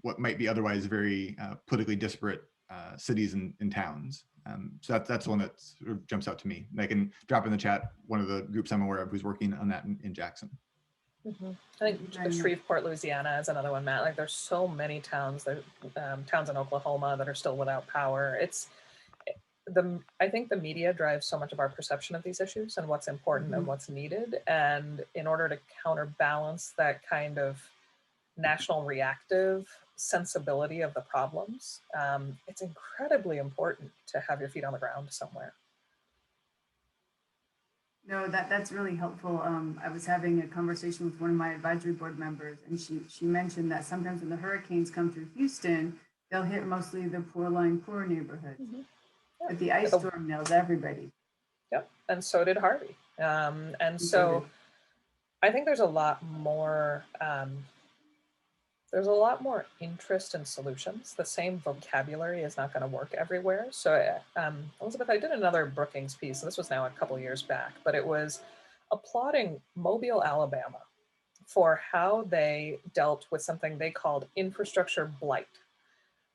what might be otherwise very politically disparate cities and towns. So that's one that sort of jumps out to me. And I can drop in the chat one of the groups I'm aware of who's working on that in Jackson. Mm-hmm. I think Shreveport, Louisiana is another one, Matt. Like there's so many towns, there towns in Oklahoma that are still without power. I think the media drives so much of our perception of these issues and what's important and what's needed. And in order to counterbalance that kind of national reactive sensibility of the problems, it's incredibly important to have your feet on the ground somewhere. No, that's really helpful. I was having a conversation with one of my advisory board members, and she mentioned that sometimes when the hurricanes come through Houston, they'll hit mostly the poor neighborhoods. Yeah. But the ice storm nails everybody. Yep, and so did Harvey. And so I think there's a lot more interest in solutions. The same vocabulary is not going to work everywhere. So Elizabeth, I did another Brookings piece. This was now a couple years back, but it was applauding Mobile, Alabama for how they dealt with something they called infrastructure blight,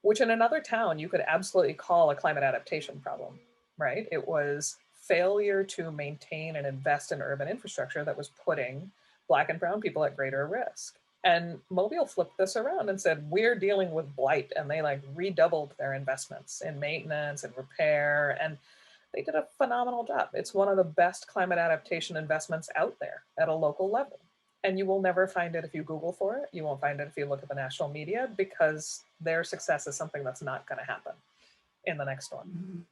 which in another town you could absolutely call a climate adaptation problem, right? It was failure to maintain and invest in urban infrastructure that was putting Black and brown people at greater risk. And Mobile flipped this around and said, we're dealing with blight. And they like redoubled their investments in maintenance and repair. And they did a phenomenal job. It's one of the best climate adaptation investments out there at a local level. And you will never find it if you Google for it. You won't find it if you look at the national media, because their success is something that's not going to happen in the next storm.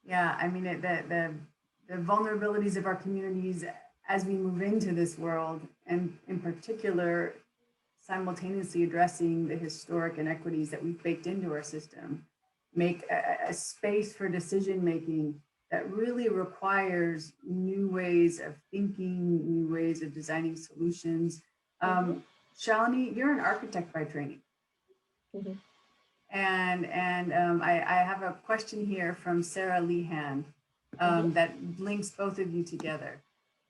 Yeah, I mean, the vulnerabilities of our communities as we move into this world, and in particular, simultaneously addressing the historic inequities that we've baked into our system, make a space for decision making that really requires new ways of thinking, new ways of designing solutions. Shalini, you're an architect by training. And I have a question here from Sarah Lehan that links both of you together.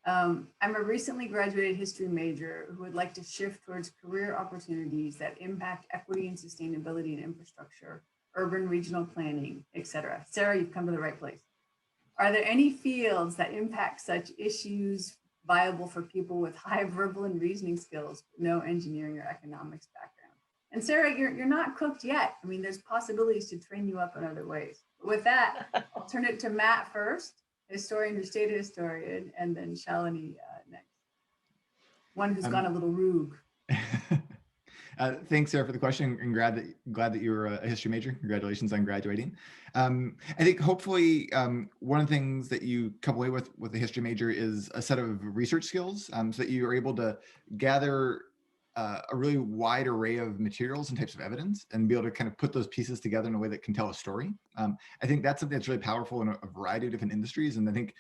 I'm a recently graduated history major who would like to shift towards career opportunities that impact equity and sustainability and infrastructure, urban regional planning, etc. Sarah, you've come to the right place. Are there any fields that impact such issues viable for people with high verbal and reasoning skills, but no engineering or economics background? And Sarah, you're not cooked yet. I mean, there's possibilities to train you up in other ways. With that, I'll turn it to Matt first, historian who stayed a historian, and then Shalini next. One who's gone a little rogue. Thanks, Sarah, for the question, and glad that you were a history major. Congratulations on graduating. I think hopefully one of the things that you come away with a history major is a set of research skills, so that you are able to gather a really wide array of materials and types of evidence and be able to kind of put those pieces together in a way that can tell a story. I think that's something that's really powerful in a variety of different industries. And I think,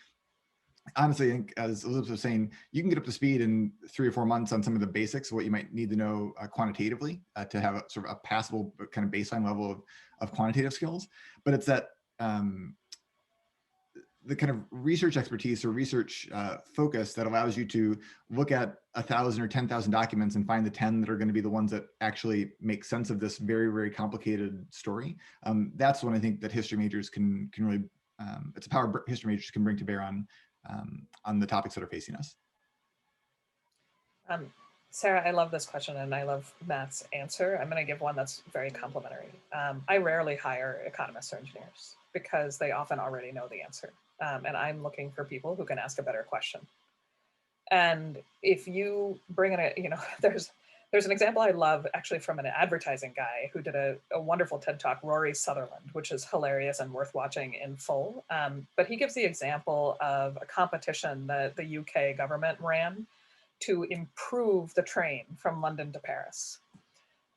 honestly, I think, as Elizabeth was saying, you can get up to speed in 3 or 4 months on some of the basics of what you might need to know quantitatively to have a sort of a passable kind of baseline level of quantitative skills. But it's that the kind of research expertise or research focus that allows you to look at 1,000 or 10,000 documents and find the 10 that are going to be the ones that actually make sense of this very, very complicated story. That's when I think that history majors can really, it's a power history majors can bring to bear on the topics that are facing us. Sarah, I love this question and I love Matt's answer. I'm going to give one that's very complimentary. I rarely hire economists or engineers because they often already know the answer. And I'm looking for people who can ask a better question. And if you bring in there's an example I love actually from an advertising guy who did a wonderful TED Talk, Rory Sutherland, which is hilarious and worth watching in full. But he gives the example of a competition that the UK government ran to improve the train from London to Paris.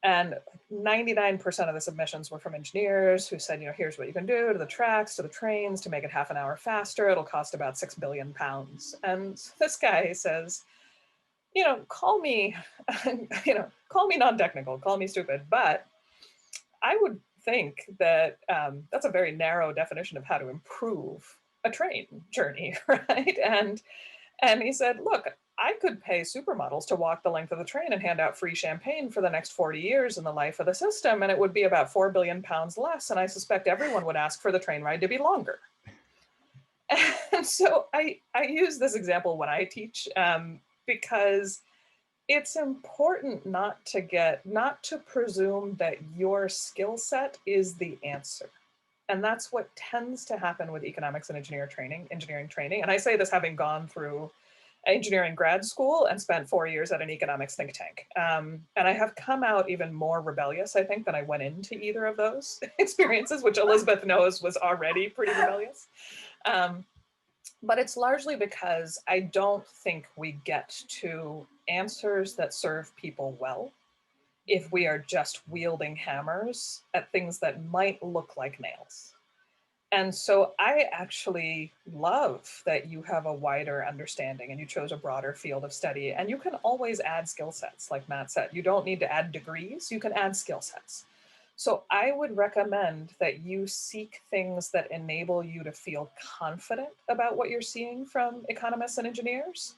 And 99% of the submissions were from engineers who said, here's what you can do to the tracks, to the trains, to make it half an hour faster. It'll cost about £6 billion. And this guy says, call me, call me non-technical, call me stupid, but I would think that that's a very narrow definition of how to improve a train journey, right? And he said, look, I could pay supermodels to walk the length of the train and hand out free champagne for the next 40 years in the life of the system, and it would be about 4 billion pounds less, and I suspect everyone would ask for the train ride to be longer. And so I use this example when I teach because it's important not to presume that your skill set is the answer. And that's what tends to happen with economics and engineering training. And I say this having gone through engineering grad school and spent 4 years at an economics think tank. And I have come out even more rebellious, I think, than I went into either of those experiences, which Elizabeth knows was already pretty rebellious. But it's largely because I don't think we get to answers that serve people well if we are just wielding hammers at things that might look like nails. And so I actually love that you have a wider understanding and you chose a broader field of study, and you can always add skill sets, like Matt said. You don't need to add degrees, you can add skill sets. So I would recommend that you seek things that enable you to feel confident about what you're seeing from economists and engineers,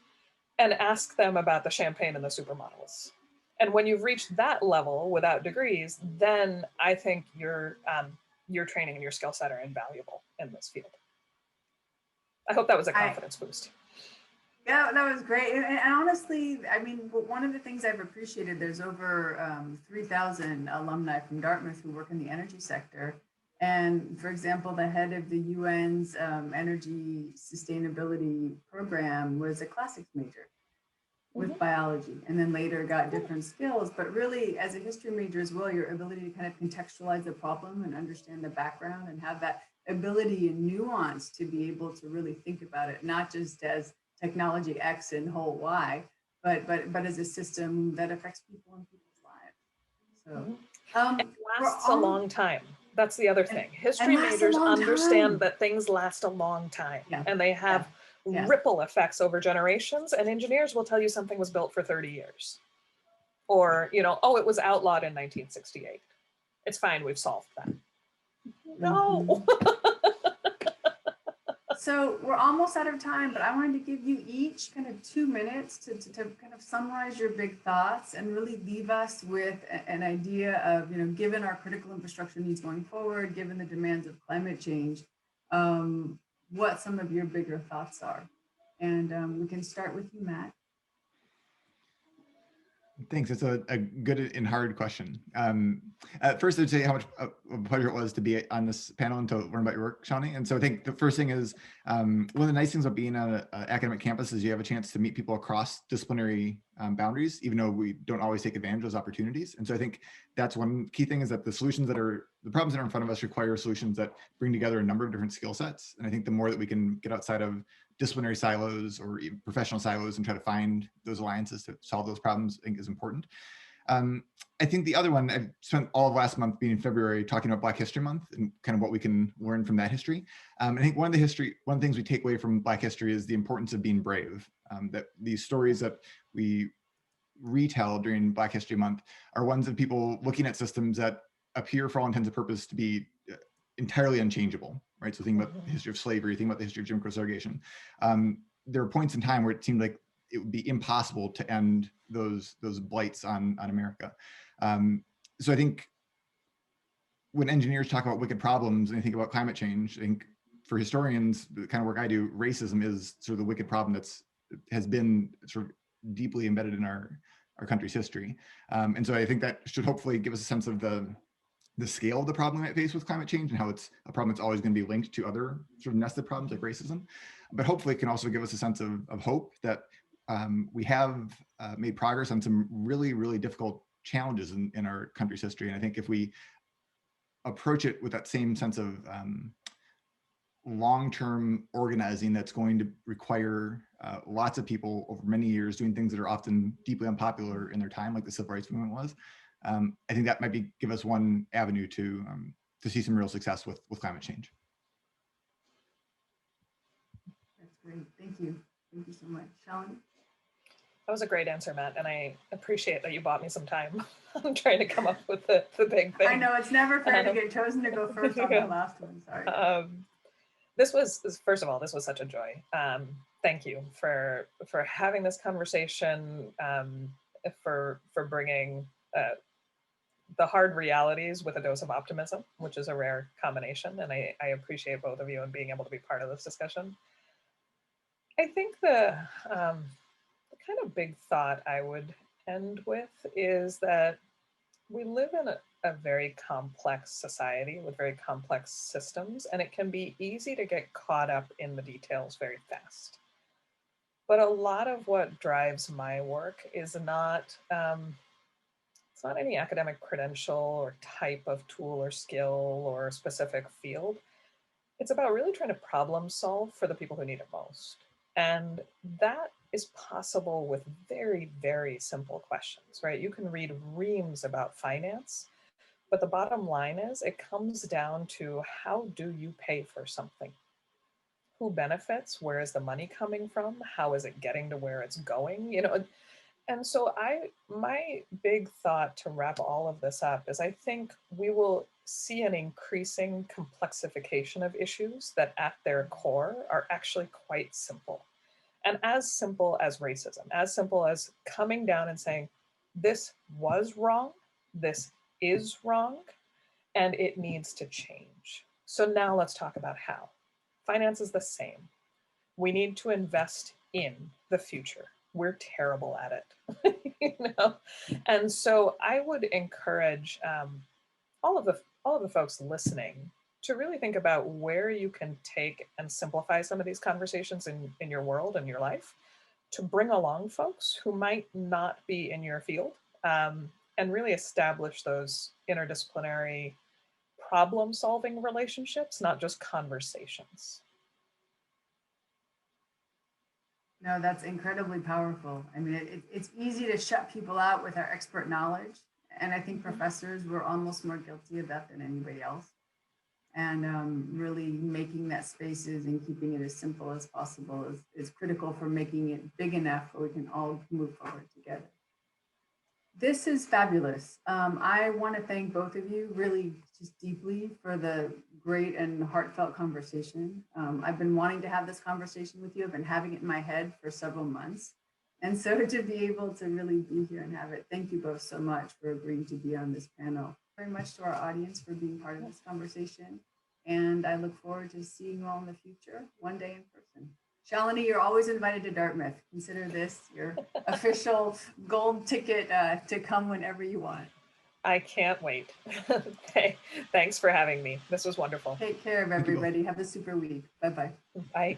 and ask them about the champagne and the supermodels. And when you've reached that level without degrees, then I think your training and your skill set are invaluable in this field. I hope that was a confidence boost. Yeah, that was great. And honestly, I mean, one of the things I've appreciated, there's over 3,000 alumni from Dartmouth who work in the energy sector. And for example, the head of the UN's energy sustainability program was a classics major with biology, and then later got different skills. But really, as a history major as well, your ability to kind of contextualize the problem and understand the background and have that ability and nuance to be able to really think about it, not just as technology X and whole Y, but as a system that affects people and people's lives. So it lasts a long time. That's the other thing. History majors understand that things last a long time, and they have ripple effects over generations, and engineers will tell you something was built for 30 years. Or, oh, it was outlawed in 1968. It's fine, we've solved that. No. So we're almost out of time, but I wanted to give you each kind of 2 minutes to kind of summarize your big thoughts and really leave us with an idea of, given our critical infrastructure needs going forward, given the demands of climate change, what some of your bigger thoughts are. And we can start with you, Matt. Thanks. It's a good and hard question. First, I'd say how much of a pleasure it was to be on this panel and to learn about your work, Shalini. And so I think the first thing is, one of the nice things about being on an academic campus is you have a chance to meet people across disciplinary boundaries, even though we don't always take advantage of those opportunities. And so I think that's one key thing, is that the problems that are in front of us require solutions that bring together a number of different skill sets. And I think the more that we can get outside of disciplinary silos or even professional silos and try to find those alliances to solve those problems, I think is important. I think the other one, I've spent all of last month being in February talking about Black History Month and kind of what we can learn from that history. I think one of the things we take away from Black history is the importance of being brave. That these stories that we retell during Black History Month are ones of people looking at systems that appear for all intents and purposes to be entirely unchangeable, right? So think about the history of slavery, think about the history of Jim Crow segregation. There are points in time where it seemed like it would be impossible to end those blights on America. So I think when engineers talk about wicked problems and they think about climate change, I think for historians, the kind of work I do, racism is sort of the wicked problem has been sort of deeply embedded in our country's history. And so I think that should hopefully give us a sense of the scale of the problem we might face with climate change and how it's a problem that's always going to be linked to other sort of nested problems like racism. But hopefully it can also give us a sense of hope that we have made progress on some really, really difficult challenges in our country's history. And I think if we approach it with that same sense of long-term organizing that's going to require lots of people over many years doing things that are often deeply unpopular in their time, like the civil rights movement was, I think that might give us one avenue to see some real success with climate change. That's great. Thank you. Thank you so much. Shalini? That was a great answer, Matt, and I appreciate that you bought me some time. I'm trying to come up with the big thing. I know it's never fair to get chosen to go first on that last one. Sorry. This was, first of all, this was such a joy. Thank you for having this conversation, for bringing the hard realities with a dose of optimism, which is a rare combination. And I appreciate both of you and being able to be part of this discussion. I think the kind of big thought I would end with is that we live in a very complex society with very complex systems, and it can be easy to get caught up in the details very fast. But a lot of what drives my work is not, it's not any academic credential or type of tool or skill or specific field. It's about really trying to problem solve for the people who need it most. And that is possible with very, very simple questions, right? You can read reams about finance, but the bottom line is it comes down to how do you pay for something? Who benefits? Where is the money coming from? How is it getting to where it's going? You know, and so my big thought to wrap all of this up is I think we will see an increasing complexification of issues that at their core are actually quite simple. And as simple as racism, as simple as coming down and saying, this was wrong, this is wrong, and it needs to change. So now let's talk about how. Finance is the same. We need to invest in the future. We're terrible at it, you know? And so I would encourage all of the folks listening to really think about where you can take and simplify some of these conversations in your world and your life, to bring along folks who might not be in your field, and really establish those interdisciplinary problem-solving relationships, not just conversations. No, that's incredibly powerful. I mean, it's easy to shut people out with our expert knowledge. And I think professors were almost more guilty of that than anybody else. And really making that spaces and keeping it as simple as possible is critical for making it big enough where we can all move forward together. This is fabulous. I want to thank both of you really just deeply for the great and heartfelt conversation. I've been wanting to have this conversation with you. I've been having it in my head for several months. And so to be able to really be here and have it, thank you both so much for agreeing to be on this panel. Very much to our audience for being part of this conversation. And I look forward to seeing you all in the future, one day in person. Shalini, you're always invited to Dartmouth. Consider this your official gold ticket to come whenever you want. I can't wait. Thanks for having me. This was wonderful. Take care of everybody. Have a super week. Bye-bye. Bye.